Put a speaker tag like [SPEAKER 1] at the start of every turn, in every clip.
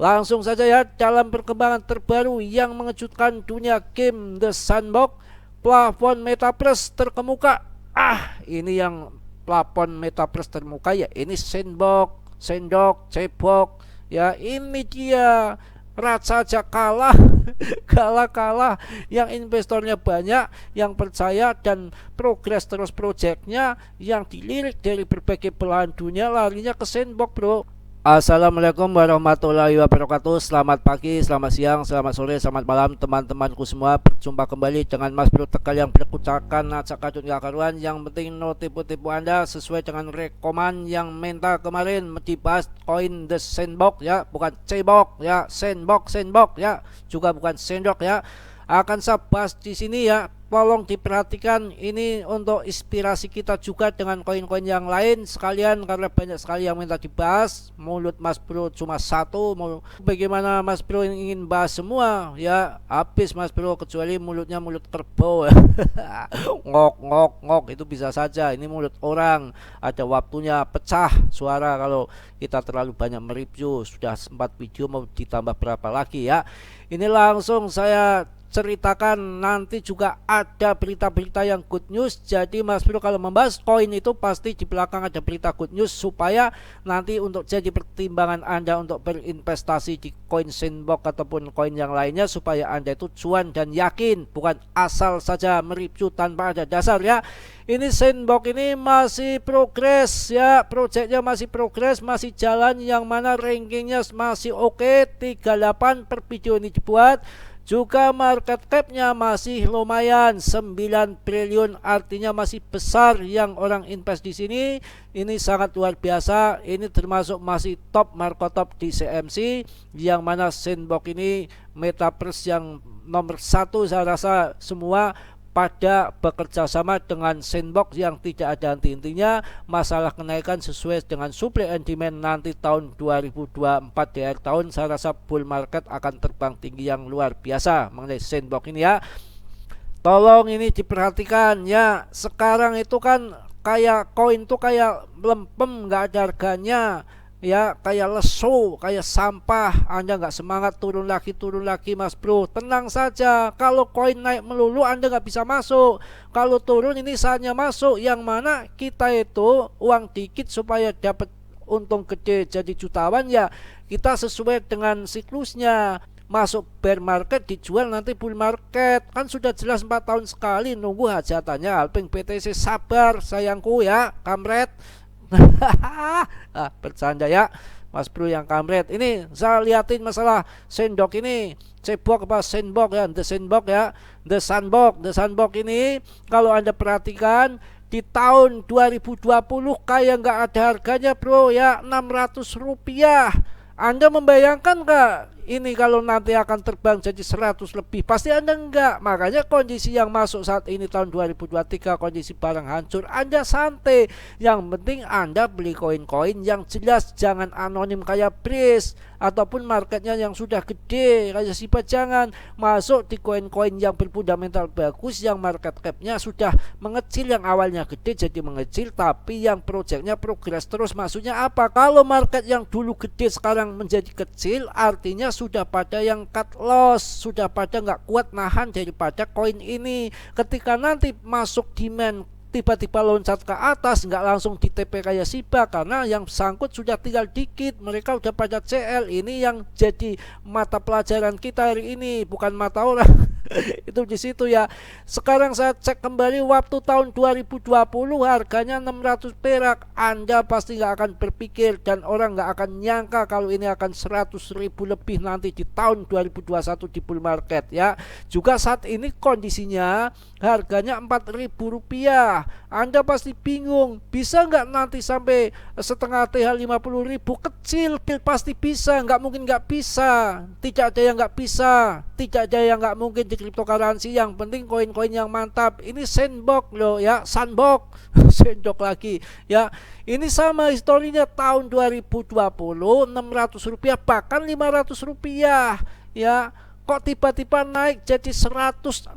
[SPEAKER 1] Langsung saja ya, dalam perkembangan terbaru yang mengejutkan dunia game The Sandbox, plafon Metaverse terkemuka. Ini yang plafon Metaverse terkemuka ya, ini Sandbox, Sandbox, Cebok. Ya, ini dia rasa aja kalah kalah yang investornya banyak, yang percaya dan progres terus proyeknya, yang dilirik dari berbagai belahan dunia larinya ke Sandbox, bro. Assalamualaikum warahmatullahi wabarakatuh. Selamat pagi, selamat siang, selamat sore, selamat malam teman-temanku semua. Berjumpa kembali dengan Mas Bro Tegal yang berkucakan acak kadun gak karuan. Yang penting no tipu-tipu Anda sesuai dengan rekoman yang minta kemarin dibahas koin The Sandbox ya, bukan Cebok ya, Sandbox ya, juga bukan Sandbox ya. Akan saya bahas di sini ya. Tolong diperhatikan, ini untuk inspirasi kita juga dengan koin-koin yang lain sekalian, karena banyak sekali yang minta dibahas. Mulut Mas Bro cuma satu, mau bagaimana Mas Bro ingin bahas semua ya, habis Mas Bro, kecuali mulutnya mulut kerbau. Ngok ngok ngok itu bisa saja, ini mulut orang, ada waktunya pecah suara kalau kita terlalu banyak mereview. Sudah 4 video, mau ditambah berapa lagi ya. Ini langsung saya ceritakan, nanti juga ada berita-berita yang good news. Jadi Mas Bro kalau membahas koin itu pasti di belakang ada berita good news, supaya nanti untuk jadi pertimbangan Anda untuk berinvestasi di koin Sandbox ataupun koin yang lainnya, supaya Anda itu cuan dan yakin, bukan asal saja mereview tanpa ada dasar ya. Ini Sandbox ini masih progres ya, proyeknya masih progres, masih jalan, yang mana rankingnya masih oke, 38 per video ini dibuat. Juga market capnya masih lumayan 9 triliun, artinya masih besar yang orang invest di sini. Ini sangat luar biasa. Ini termasuk masih top market top di CMC, yang mana Sandbox ini metaverse yang nomor satu. Saya rasa semua pada bekerja sama dengan Sandbox yang tidak ada henti-hentinya. Masalah kenaikan sesuai dengan supply and demand nanti tahun 2024 di akhir tahun, saya rasa bull market akan terbang tinggi yang luar biasa mengenai Sandbox ini ya. Tolong ini diperhatikan ya. Sekarang itu kan kayak koin tuh kayak lempem, nggak ada harganya ya, kayak lesu, kayak sampah. Anda nggak semangat turun lagi Mas Bro, tenang saja. Kalau koin naik melulu Anda nggak bisa masuk, kalau turun ini saatnya masuk. Yang mana kita itu uang dikit supaya dapat untung gede jadi jutawan ya, kita sesuai dengan siklusnya. Masuk bear market, dijual nanti bull market, kan sudah jelas 4 tahun sekali nunggu hajatannya. Alping BTC sabar sayangku ya, kamret. Bercanda ya Mas Bro yang kamret. Ini saya liatin masalah Sandbox ini, Cebok apa Sandbox ya, The Sandbox ya, The Sandbox ini kalau Anda perhatikan di tahun 2020 kayak nggak ada harganya bro ya, 600 rupiah. Anda membayangkan nggak ini kalau nanti akan terbang jadi 100 lebih? Pasti Anda enggak. Makanya kondisi yang masuk saat ini tahun 2023, kondisi barang hancur, Anda santai. Yang penting Anda beli koin-koin yang jelas, jangan anonim kayak Breeze ataupun marketnya yang sudah gede kayak Shiba. Jangan masuk di koin-koin yang berfundamental bagus, yang market capnya sudah mengecil, yang awalnya gede jadi mengecil, tapi yang proyeknya progres terus. Maksudnya apa? Kalau market yang dulu gede sekarang menjadi kecil, artinya sudah pada yang cut loss, sudah pada nggak kuat nahan daripada koin ini. Ketika nanti masuk demand, tiba-tiba loncat ke atas, nggak langsung di TP kayak Shiba, karena yang sangkut sudah tinggal dikit, mereka udah pada CL. Ini yang jadi mata pelajaran kita hari ini, bukan mata orang. Itu di situ ya. Sekarang saya cek kembali waktu tahun 2020 harganya 600 perak. Anda pasti nggak akan berpikir dan orang nggak akan nyangka kalau ini akan 100 ribu lebih nanti di tahun 2021 di bull market ya. Juga saat ini kondisinya harganya 4.000 rupiah. Anda pasti bingung, bisa nggak nanti sampai setengah TH 50.000? Kecil, pasti bisa, nggak mungkin nggak bisa. Tidak ada yang nggak bisa, tidak ada yang nggak mungkin di cryptocurrency. Yang penting koin-koin yang mantap. Ini Sandbox loh ya, Sandbox. Sandbox lagi ya. Ini sama historinya tahun 2020 600 rupiah bahkan 500 rupiah ya. Kok tiba-tiba naik jadi 106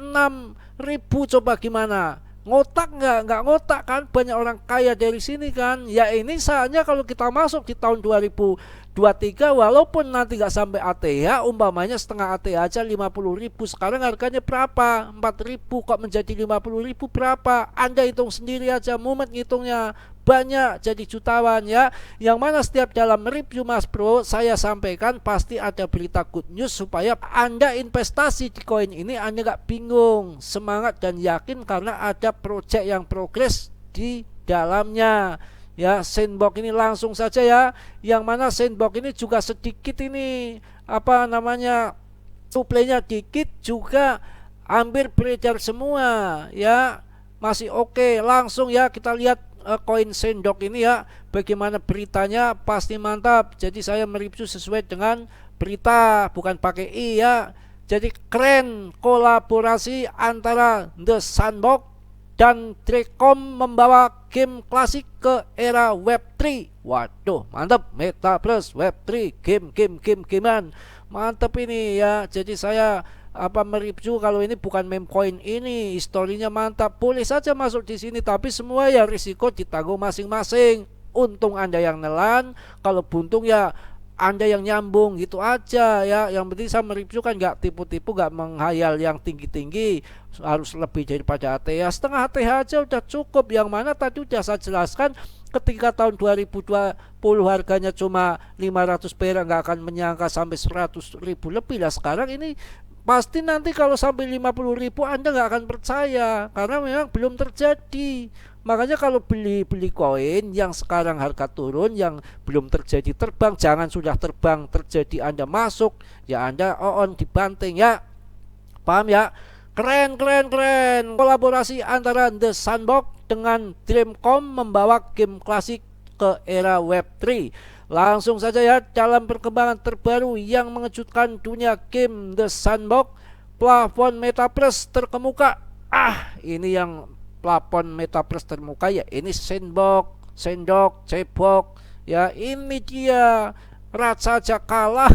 [SPEAKER 1] ribu? Coba gimana? Ngotak nggak ngotak kan? Banyak orang kaya dari sini kan ya. Ini saatnya kalau kita masuk di tahun 2021 23, walaupun nanti nggak sampai ATH, umpamanya setengah ATH aja 50.000, sekarang harganya berapa? 4.000 kok menjadi 50.000 berapa? Anda hitung sendiri aja, Mumet ngitungnya banyak jadi jutawan ya. Yang mana setiap dalam review Mas Bro saya sampaikan pasti ada berita good news supaya Anda investasi di koin ini Anda nggak bingung, semangat dan yakin karena ada project yang progres di dalamnya. Ya, Sandbox ini langsung saja ya. Yang mana Sandbox ini juga sedikit ini apa namanya, suplainya dikit juga hampir beredar semua ya. Masih oke. Langsung ya kita lihat koin Sandbox ini ya. Bagaimana beritanya, pasti mantap. Jadi saya mereview sesuai dengan berita, bukan pakai i ya. Jadi keren kolaborasi antara The Sandbox dan Trecom membawa game klasik ke era Web3. Waduh, mantap. Metaverse, Web3, gamean. Mantap ini ya. Jadi saya mereview kalau ini bukan meme coin ini, historinya mantap. Boleh saja masuk di sini, tapi semua ya risiko ditanggung masing-masing. Untung Anda yang nelan, kalau buntung ya Anda yang nyambung gitu aja ya. Yang penting saya mereview kan nggak tipu-tipu, nggak menghayal yang tinggi-tinggi, harus lebih daripada ATH. Setengah ATH aja udah cukup. Yang mana tadi udah saya jelaskan, ketika tahun 2020 harganya cuma 500 perak nggak akan menyangka sampai 100.000 lebih lah. Sekarang ini pasti nanti kalau sampai 50.000 Anda nggak akan percaya karena memang belum terjadi. Makanya kalau beli koin yang sekarang harga turun, yang belum terjadi terbang, jangan sudah terbang terjadi Anda masuk ya Anda on dibanting ya. Paham ya? Keren. Kolaborasi antara The Sandbox dengan Dreamcom membawa game klasik ke era Web3. Langsung saja ya, dalam perkembangan terbaru yang mengejutkan dunia game The Sandbox, plafon Metaverse terkemuka. Ini yang plafon Metaverse terkemuka ya, ini Sandbox, Cebok ya, ini dia. Raja aja kalah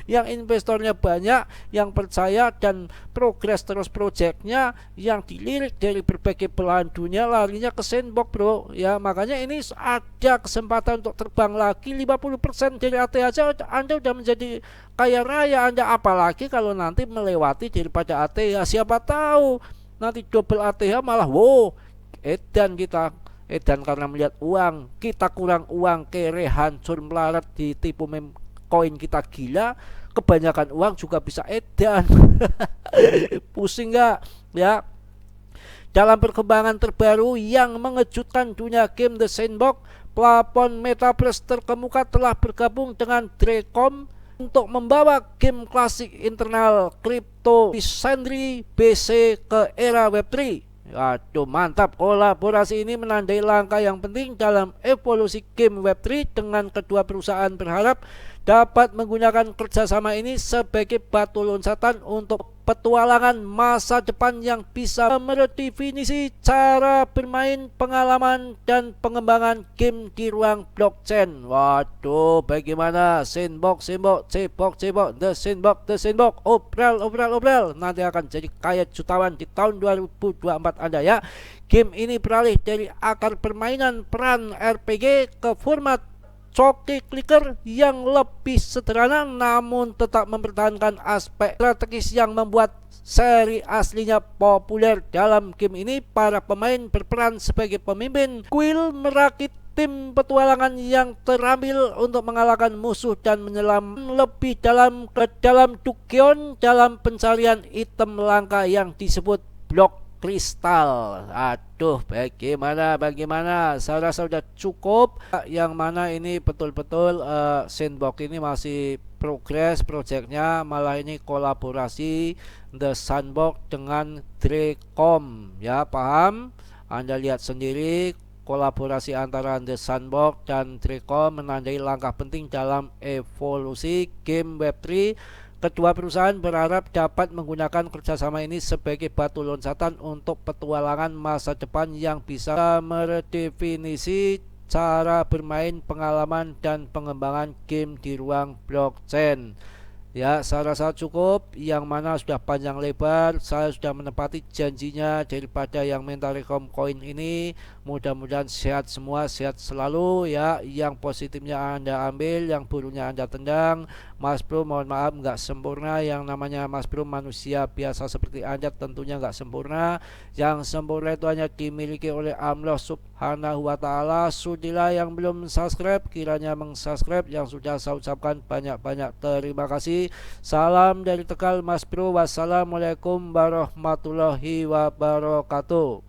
[SPEAKER 1] yang investornya banyak, yang percaya dan progres terus proyeknya, yang dilirik dari berbagai belahan dunia larinya ke Sandbox bro ya. Makanya ini ada kesempatan untuk terbang lagi. 50% dari ATH aja Anda udah menjadi kaya raya Anda, apalagi kalau nanti melewati daripada ATH. Siapa tahu nanti double ATH malah wow edan kita. Dan karena melihat uang kita kurang, uang kere hancur melarat, ditipu meme koin kita gila, kebanyakan uang juga bisa edan. Pusing nggak ya? Dalam perkembangan terbaru yang mengejutkan dunia game The Sandbox, plafon Metaverse terkemuka telah bergabung dengan Trecom untuk membawa game klasik internal Crypto Sandry BC ke era Web3. Aduh mantap, kolaborasi ini menandai langkah yang penting dalam evolusi game Web3 dengan kedua perusahaan berharap dapat menggunakan kerjasama ini sebagai batu loncatan untuk petualangan masa depan yang bisa meredefinisi cara bermain, pengalaman, dan pengembangan game di ruang blockchain. Waduh, bagaimana Sandbox, Cebok, The Sandbox, obral. Nanti akan jadi kaya jutawan di tahun 2024 Anda ya. Game ini beralih dari akar permainan peran RPG ke format coki clicker yang lebih sederhana namun tetap mempertahankan aspek strategis yang membuat seri aslinya populer. Dalam game ini para pemain berperan sebagai pemimpin kuil merakit tim petualangan yang terambil untuk mengalahkan musuh dan menyelam lebih dalam ke dalam dungeon dalam pencarian item langka yang disebut blok kristal. Aduh, bagaimana? Saya rasa sudah cukup. Yang mana ini betul-betul Sandbox ini masih progres proyeknya, malah ini kolaborasi The Sandbox dengan Trecom ya, paham? Anda lihat sendiri, kolaborasi antara The Sandbox dan Trecom menandai langkah penting dalam evolusi game Web3. Kedua perusahaan berharap dapat menggunakan kerjasama ini sebagai batu loncatan untuk petualangan masa depan yang bisa meredefinisi cara bermain, pengalaman, dan pengembangan game di ruang blockchain. Ya, saya rasa cukup. Yang mana sudah panjang lebar, saya sudah menepati janjinya daripada yang minta rekom koin ini. Mudah-mudahan sehat semua, sehat selalu ya. Yang positifnya Anda ambil, yang buruknya Anda tendang. Mas Bro, mohon maaf nggak sempurna. Yang namanya Mas Bro manusia biasa seperti Anda, tentunya nggak sempurna. Yang sempurna itu hanya dimiliki oleh Allah Subhanahu wa Ta'ala. Sudilah yang belum subscribe, kiranya mengsubscribe. Yang sudah saya ucapkan banyak-banyak terima kasih. Salam dari Tegal Mas Bro. Wassalamualaikum warahmatullahi wabarakatuh.